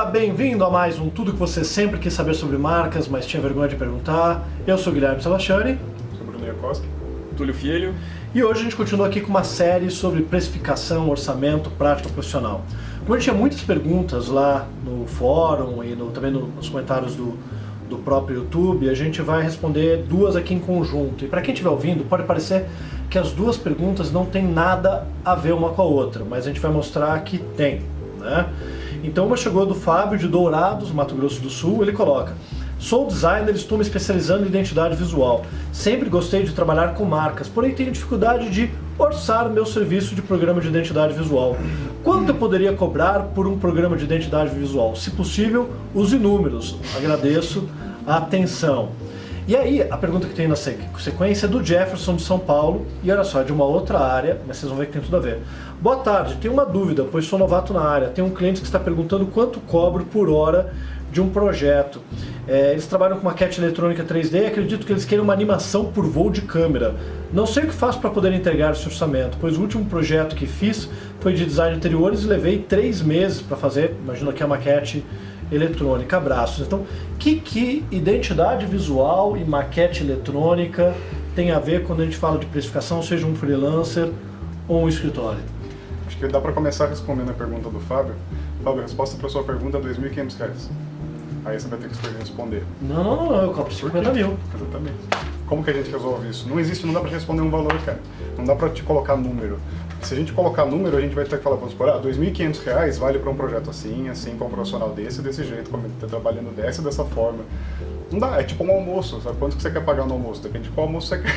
Seja bem-vindo a mais um Tudo que você sempre quis saber sobre marcas, mas tinha vergonha de perguntar. Eu sou o Guilherme Sebastiani. Sou o Bruno Iacoski. Túlio Filho. E hoje a gente continua aqui com uma série sobre precificação, orçamento, prática profissional. Como a gente tinha muitas perguntas lá no fórum e também nos comentários do próprio YouTube, a gente vai responder duas aqui em conjunto. E para quem estiver ouvindo, pode parecer que as duas perguntas não têm nada a ver uma com a outra, mas a gente vai mostrar que tem, né? Então uma chegou do Fábio de Dourados, Mato Grosso do Sul. Ele coloca: sou designer e estou me especializando em identidade visual. Sempre gostei de trabalhar com marcas, porém tenho dificuldade de orçar meu serviço de programa de identidade visual. Quanto eu poderia cobrar por um programa de identidade visual? Se possível, use números. Agradeço a atenção. E aí, a pergunta que tem na sequência é do Jefferson de São Paulo, e olha só, é de uma outra área, mas vocês vão ver que tem tudo a ver. Boa tarde, tenho uma dúvida, pois sou novato na área. Tem um cliente que está perguntando quanto cobro por hora de um projeto. Eles trabalham com maquete eletrônica 3D e acredito que eles queiram uma animação por voo de câmera. Não sei o que faço para poder entregar esse orçamento, pois o último projeto que fiz foi de design de interiores e levei 3 meses para fazer, imagino aqui a maquete eletrônica. Abraços. Então, que identidade visual e maquete eletrônica tem a ver quando a gente fala de precificação, seja um freelancer ou um escritório? Acho que dá para começar respondendo a pergunta do Fábio. Fábio, a resposta para a sua pergunta é R$2.500. Aí você vai ter que responder. Não, eu cobro 50 mil. Exatamente. Como que a gente resolve isso? Não dá para responder um valor, cara. Não dá para te colocar número. Se a gente colocar número, a gente vai ter que falar, vamos supor, R$2.500 vale para um projeto assim, para um profissional desse jeito, trabalhando dessa forma. Não dá, é tipo um almoço, sabe? Quanto que você quer pagar no almoço? Depende de qual almoço você quer.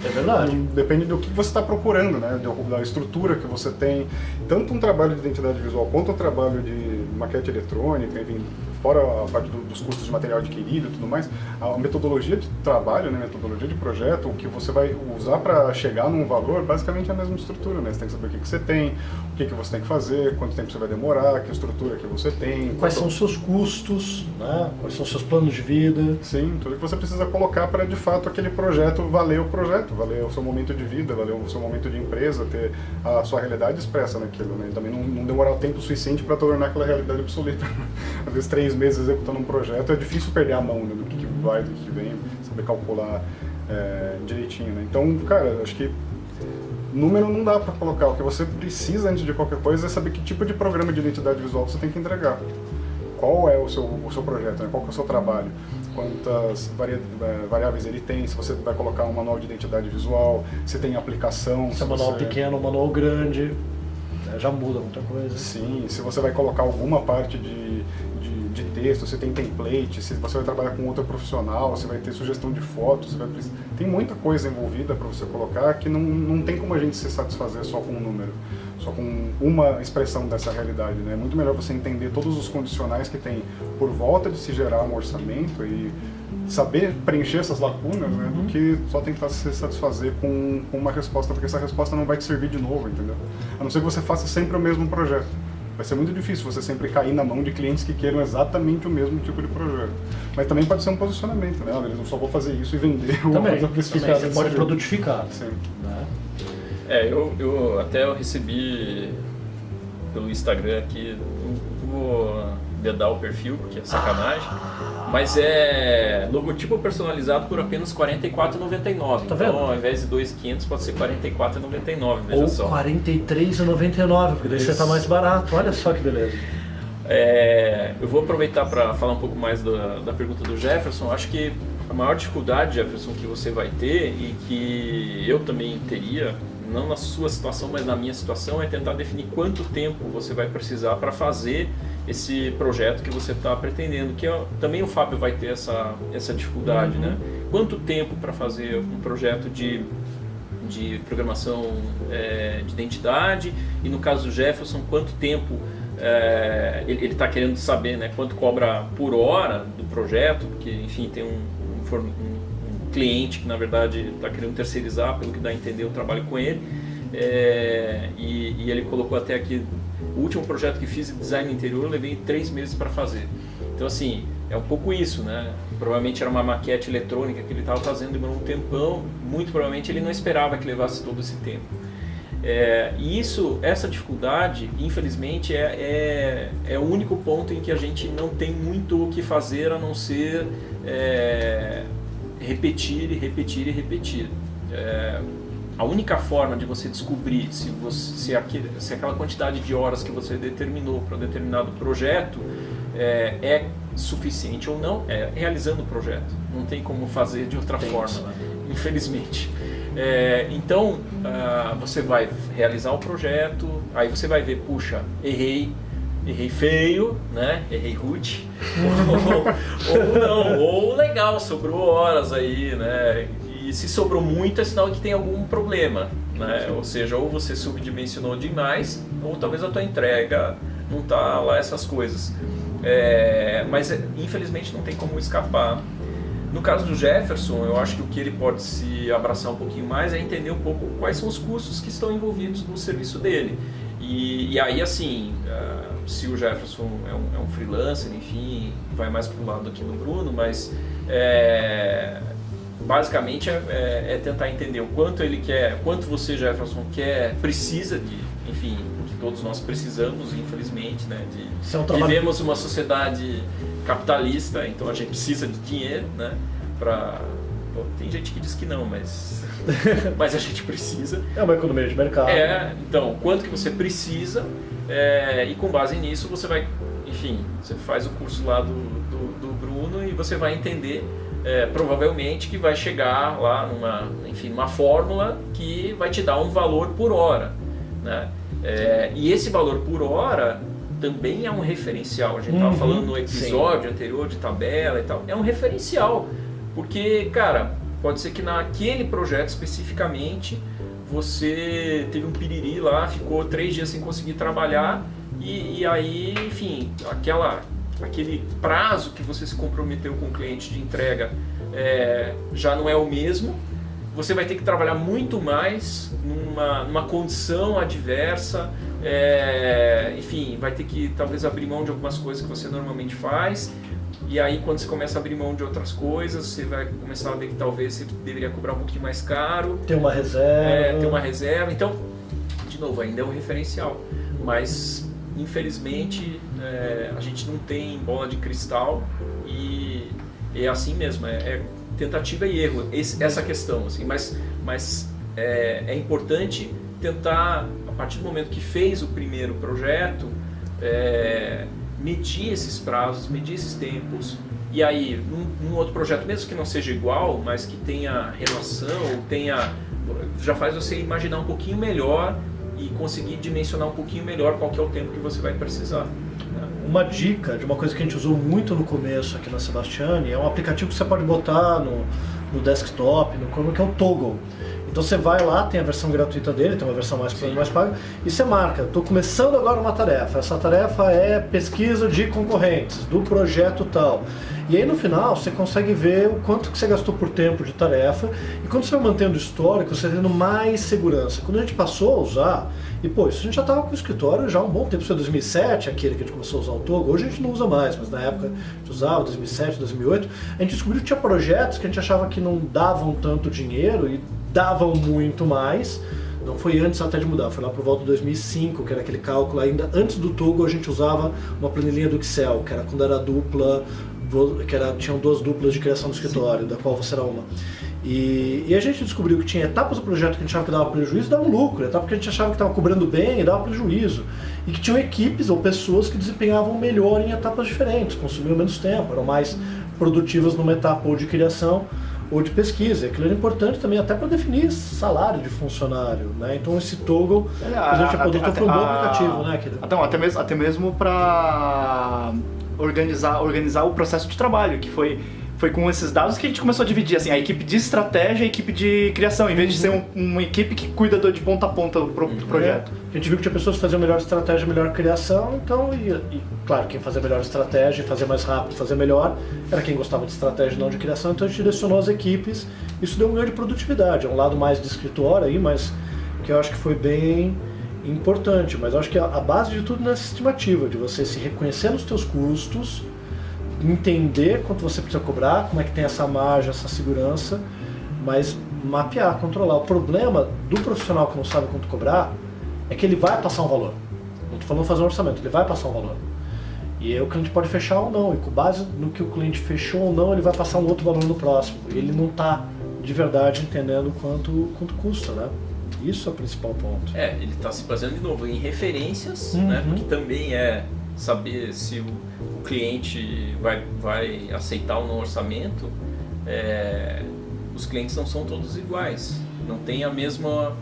É verdade. Depende do que você está procurando, né? Da estrutura que você tem. Tanto um trabalho de identidade visual quanto um trabalho de maquete eletrônica, enfim, fora a parte dos custos de material adquirido e tudo mais, a metodologia de trabalho, né, metodologia de projeto, o que você vai usar para chegar num valor, basicamente é a mesma estrutura, né? Você tem que saber o que você tem, o que você tem que fazer, quanto tempo você vai demorar, que estrutura que você tem. Quais são os seus custos, né? Quais são os seus planos de vida. Sim, tudo que você precisa colocar para, de fato, aquele projeto valer o seu momento de vida, valer o seu momento de empresa, ter a sua realidade expressa naquilo, né? E também não demorar o tempo suficiente para tornar aquela realidade obsoleta. Às vezes 3 meses executando um projeto, é difícil perder a mão, né, do que vai, do que vem, saber calcular direitinho, né? Então, cara, acho que número não dá para colocar. O que você precisa antes de qualquer coisa é saber que tipo de programa de identidade visual você tem que entregar. Qual é o seu projeto, né? Qual que é o seu trabalho, quantas variáveis ele tem, se você vai colocar um manual de identidade visual, se tem aplicação. Se é manual pequeno ou manual grande, já muda muita coisa. Sim, se você vai colocar alguma parte de texto, se tem template, se você vai trabalhar com outro profissional, se vai ter sugestão de fotos, tem muita coisa envolvida para você colocar que não tem como a gente se satisfazer só com um número, só com uma expressão dessa realidade, né? É muito melhor você entender todos os condicionais que tem por volta de se gerar um orçamento e saber preencher essas lacunas, né, do que só tentar se satisfazer com uma resposta, porque essa resposta não vai te servir de novo, entendeu? A não ser que você faça sempre o mesmo projeto. Vai ser muito difícil você sempre cair na mão de clientes que queiram exatamente o mesmo tipo de projeto. Mas também pode ser um posicionamento, né? Eu só vou fazer isso e vender uma coisa precificada. Você pode produtificar. Sim. Né? Eu até recebi pelo Instagram aqui, não vou dedar o perfil, porque é sacanagem, mas é logotipo personalizado por apenas R$ 44,99. Tá vendo? Então, ao invés de 2.500, pode ser R$ 44,99, veja ou só. Ou R$ 43,99, porque daí você está mais barato. Olha só que beleza. Eu vou aproveitar para falar um pouco mais da pergunta do Jefferson. Acho que a maior dificuldade, Jefferson, que você vai ter e que eu também teria, não na sua situação, mas na minha situação, é tentar definir quanto tempo você vai precisar para fazer esse projeto que você está pretendendo, que também o Fábio vai ter essa dificuldade, né? Quanto tempo para fazer um projeto de programação de identidade, e no caso do Jefferson, quanto tempo ele está querendo saber, né? Quanto cobra por hora do projeto, porque enfim tem um cliente que na verdade está querendo terceirizar, pelo que dá a entender, o trabalho com ele, e ele colocou até aqui: o último projeto que fiz de design interior eu levei 3 meses para fazer. Então assim, é um pouco isso, né? Provavelmente era uma maquete eletrônica que ele estava fazendo, demorou um tempão, muito provavelmente ele não esperava que levasse todo esse tempo. E essa dificuldade, infelizmente, é o único ponto em que a gente não tem muito o que fazer a não ser repetir e repetir e repetir. A única forma de você descobrir se aquela quantidade de horas que você determinou para um determinado projeto é suficiente ou não é realizando o projeto. Não tem como fazer de outra forma, infelizmente. Então, você vai realizar o projeto, aí você vai ver, puxa, errei feio, né? Errei rude, ou não, ou legal, sobrou horas aí, né? E se sobrou muito é sinal que tem algum problema, né? Ou seja, ou você subdimensionou demais, ou talvez a tua entrega não tá lá essas coisas. Mas infelizmente não tem como escapar. No caso do Jefferson, eu acho que o que ele pode se abraçar um pouquinho mais é entender um pouco quais são os custos que estão envolvidos no serviço dele. E aí, assim, se o Jefferson é um freelancer, enfim, vai mais para o lado aqui do Bruno, mas basicamente é tentar entender o quanto ele quer, quanto você, Jefferson, precisa de, enfim, que todos nós precisamos, infelizmente, né? Vivemos uma sociedade capitalista, então a gente precisa de dinheiro, né? Tem gente que diz que não, mas a gente precisa. É uma economia de mercado. Então, quanto que você precisa, e com base nisso você vai, enfim, você faz o curso lá do Bruno e você vai entender provavelmente que vai chegar lá numa fórmula que vai te dar um valor por hora, né? E esse valor por hora também é um referencial. A gente estava falando no episódio anterior de tabela e tal. É um referencial, porque, cara, pode ser que naquele projeto especificamente você teve um piriri lá, ficou 3 dias sem conseguir trabalhar e aí, enfim, aquele prazo que você se comprometeu com o cliente de entrega já não é o mesmo. Você vai ter que trabalhar muito mais numa condição adversa, enfim, vai ter que talvez abrir mão de algumas coisas que você normalmente faz, e aí quando você começa a abrir mão de outras coisas, você vai começar a ver que talvez você deveria cobrar um pouquinho mais caro. Ter uma reserva. Então, de novo, ainda é um referencial, mas infelizmente a gente não tem bola de cristal e é assim mesmo, tentativa e erro, essa questão, assim, mas é importante tentar, a partir do momento que fez o primeiro projeto, medir esses prazos, medir esses tempos, e aí, num outro projeto, mesmo que não seja igual, mas que tenha relação, já faz você imaginar um pouquinho melhor e conseguir dimensionar um pouquinho melhor qual que é o tempo que você vai precisar. Uma dica de uma coisa que a gente usou muito no começo aqui na Sebastiani é um aplicativo que você pode botar no desktop, no Chrome, que é o Toggle. Então você vai lá, tem a versão gratuita dele, tem uma versão mais paga, e você marca, estou começando agora uma tarefa, essa tarefa é pesquisa de concorrentes, do projeto tal. E aí no final você consegue ver o quanto que você gastou por tempo de tarefa, e quando você vai mantendo o histórico, você vai tendo mais segurança. Quando a gente passou a usar, e pô, isso a gente já estava com o escritório já há um bom tempo, isso é 2007, aquele que a gente começou a usar o Toggle, hoje a gente não usa mais, mas na época a gente usava, 2007, 2008, a gente descobriu que tinha projetos que a gente achava que não davam tanto dinheiro e davam muito mais. Não foi antes até de mudar, foi lá por volta de 2005, que era aquele cálculo ainda. Antes do Toggle a gente usava uma planilhinha do Excel, que era quando era dupla, tinham 2 duplas de criação do escritório, da qual você era uma. E a gente descobriu que tinha etapas do projeto que a gente achava que dava prejuízo e dava lucro, etapas que a gente achava que estava cobrando bem e dava prejuízo. E que tinham equipes ou pessoas que desempenhavam melhor em etapas diferentes, consumiam menos tempo, eram mais produtivas numa etapa ou de criação ou de pesquisa. Aquilo era importante também até para definir salário de funcionário, né? Então esse Toggle, a gente adotou, foi um bom aplicativo, né? Então, até mesmo para organizar o processo de trabalho, que foi com esses dados que a gente começou a dividir assim, a equipe de estratégia e a equipe de criação, em vez de ser uma equipe que cuida de ponta a ponta do projeto. A gente viu que tinha pessoas que faziam melhor estratégia, melhor criação, então, e claro, quem fazia melhor estratégia, fazia mais rápido, fazia melhor, era quem gostava de estratégia e não de criação, então a gente direcionou as equipes, isso deu um ganho de produtividade, é um lado mais de escritório aí, mas que eu acho que foi bem importante, mas eu acho que a base de tudo é essa estimativa, de você se reconhecer nos teus custos, entender quanto você precisa cobrar, como é que tem essa margem, essa segurança, mas mapear, controlar. O problema do profissional que não sabe quanto cobrar é que ele vai passar um valor. Não estou falando fazer um orçamento, ele vai passar um valor. E aí o cliente pode fechar ou não, e com base no que o cliente fechou ou não, ele vai passar um outro valor no próximo. Ele não está de verdade entendendo quanto custa, né? Isso é o principal ponto. Ele está se baseando de novo em referências, né? Porque também é saber se o cliente vai aceitar ou não orçamento. Os clientes não são todos iguais, não tem o mesmo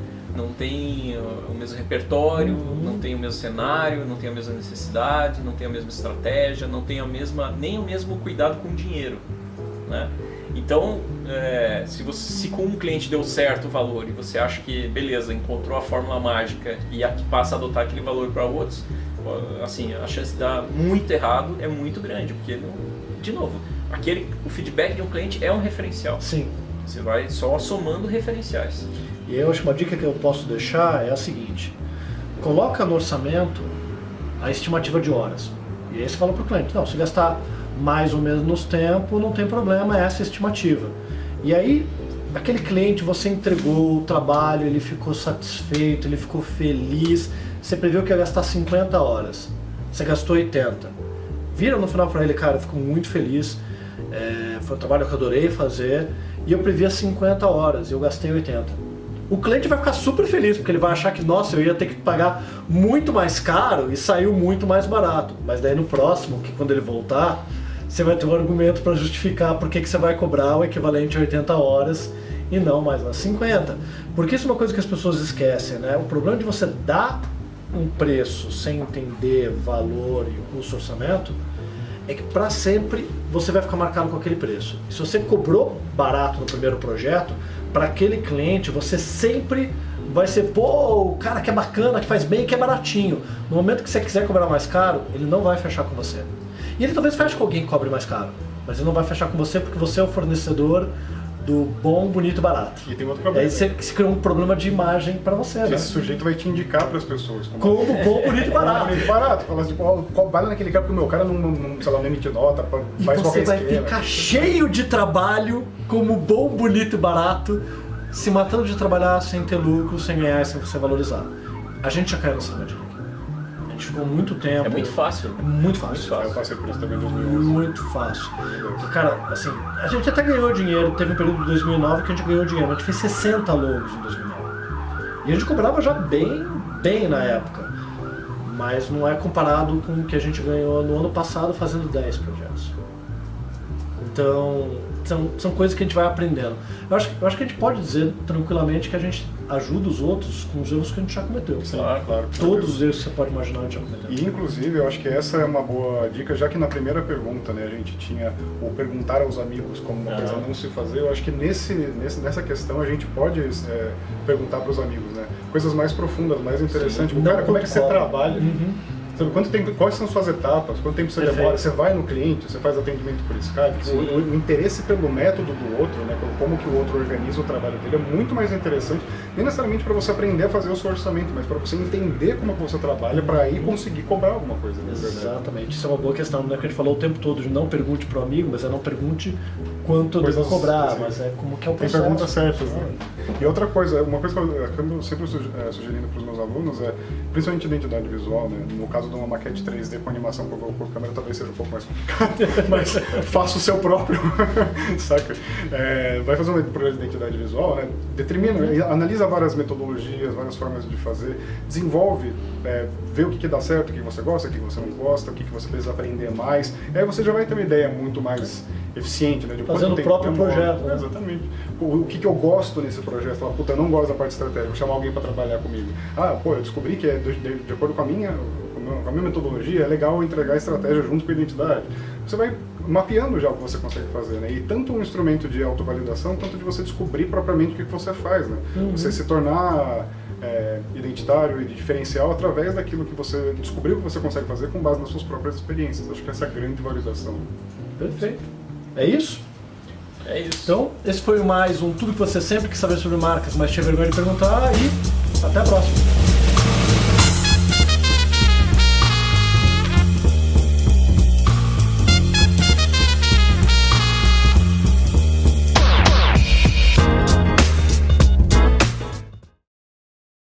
repertório, não tem o mesmo cenário, não tem a mesma necessidade, não tem a mesma estratégia, não tem nem o mesmo cuidado com o dinheiro, né? Então, se com um cliente deu certo o valor e você acha que, beleza, encontrou a fórmula mágica e passa a adotar aquele valor para outros, assim, a chance de dar muito errado é muito grande, porque, de novo, o feedback de um cliente é um referencial. Sim. Você vai só somando referenciais. E eu acho que uma dica que eu posso deixar é a seguinte: coloca no orçamento a estimativa de horas. E aí você fala para o cliente, não, se gastar mais ou menos tempo, não tem problema, é essa a estimativa. E aí, aquele cliente, você entregou o trabalho, ele ficou satisfeito, ele ficou feliz, você previu que ia gastar 50 horas, você gastou 80. Vira no final para ele, cara, eu fico muito feliz, foi um trabalho que eu adorei fazer, e eu previa 50 horas, e eu gastei 80. O cliente vai ficar super feliz, porque ele vai achar que, nossa, eu ia ter que pagar muito mais caro e saiu muito mais barato. Mas daí no próximo, que quando ele voltar, você vai ter um argumento para justificar por que você vai cobrar o equivalente a 80 horas e não mais nas 50. Porque isso é uma coisa que as pessoas esquecem, né? O problema de você dar um preço sem entender valor e o custo orçamento é que para sempre você vai ficar marcado com aquele preço. E se você cobrou barato no primeiro projeto, para aquele cliente você sempre vai ser, pô, o cara que é bacana, que faz bem, que é baratinho. No momento que você quiser cobrar mais caro, ele não vai fechar com você. E ele talvez feche com alguém que cobre mais caro, mas ele não vai fechar com você porque você é o fornecedor do bom, bonito e barato. E tem outro problema. Aí você criou um problema de imagem para você, né? Esse sujeito vai te indicar para as pessoas como bom, bonito e barato. Bonito e barato. Fala assim, vai lá naquele cara, porque o meu cara sei lá, não emite nota, e faz você qualquer vai esquema. ficar cheio de trabalho como bom, bonito e barato, se matando de trabalhar sem ter lucro, sem ganhar, sem ser valorizado. A gente já caiu nessa armadilha. A gente ficou muito tempo... É muito fácil. Muito fácil. Eu passei por isso também em 2011. Muito fácil. Cara, assim, a gente até ganhou dinheiro, teve um período de 2009 que a gente ganhou dinheiro, a gente fez 60 logos em 2009. E a gente cobrava já bem na época, mas não é comparado com o que a gente ganhou no ano passado fazendo 10 projetos. Então, são coisas que a gente vai aprendendo. Eu acho que a gente pode dizer tranquilamente que a gente ajuda os outros com os erros que a gente já cometeu. Claro. Todos os erros que você pode imaginar a gente já cometeu. E inclusive eu acho que essa é uma boa dica, já que na primeira pergunta, né, a gente tinha o perguntar aos amigos como uma coisa não se fazer. Eu acho que nessa questão a gente pode perguntar para os amigos, né, coisas mais profundas, mais interessantes. Tipo, cara, como é que você trabalha? Quais são suas etapas? Quanto tempo você demora? Você vai no cliente? Você faz atendimento por Skype? O interesse pelo método do outro, né? Como que o outro organiza o trabalho dele é muito mais interessante, nem necessariamente para você aprender a fazer o seu orçamento, mas para você entender como que você trabalha, para aí conseguir cobrar alguma coisa. Exatamente, isso é uma boa questão, né? Que a gente falou o tempo todo de não pergunte para o amigo, mas não pergunte quanto eu devo cobrar, assim, mas é como que é o processo. Tem perguntas certas, né? E outra coisa, uma coisa que eu sempre sugerindo para os meus alunos é, principalmente identidade visual, né? No caso de uma maquete 3D com animação por câmera talvez seja um pouco mais complicado, mas faça o seu próprio, saca? Vai fazer um projeto de identidade visual, né? Determina, analisa várias metodologias, várias formas de fazer, desenvolve, vê o que dá certo, o que você gosta, o que você não gosta, o que você precisa aprender mais, aí você já vai ter uma ideia muito mais eficiente, né? De fazendo o próprio projeto. Né? Exatamente. O que eu gosto nesse projeto? Fala, puta, eu não gosto da parte estratégica, vou chamar alguém para trabalhar comigo. Eu descobri que de acordo com a minha metodologia, é legal entregar a estratégia junto com a identidade. Você vai mapeando já o que você consegue fazer, né? E tanto um instrumento de autovalidação, quanto de você descobrir propriamente o que você faz, né? Você se tornar identitário e diferencial através daquilo que você descobriu que você consegue fazer com base nas suas próprias experiências. Acho que essa é a grande validação. Perfeito. É isso? É isso. Então, esse foi mais um Tudo que você sempre quis saber sobre marcas, mas tinha vergonha de perguntar, e até a próxima.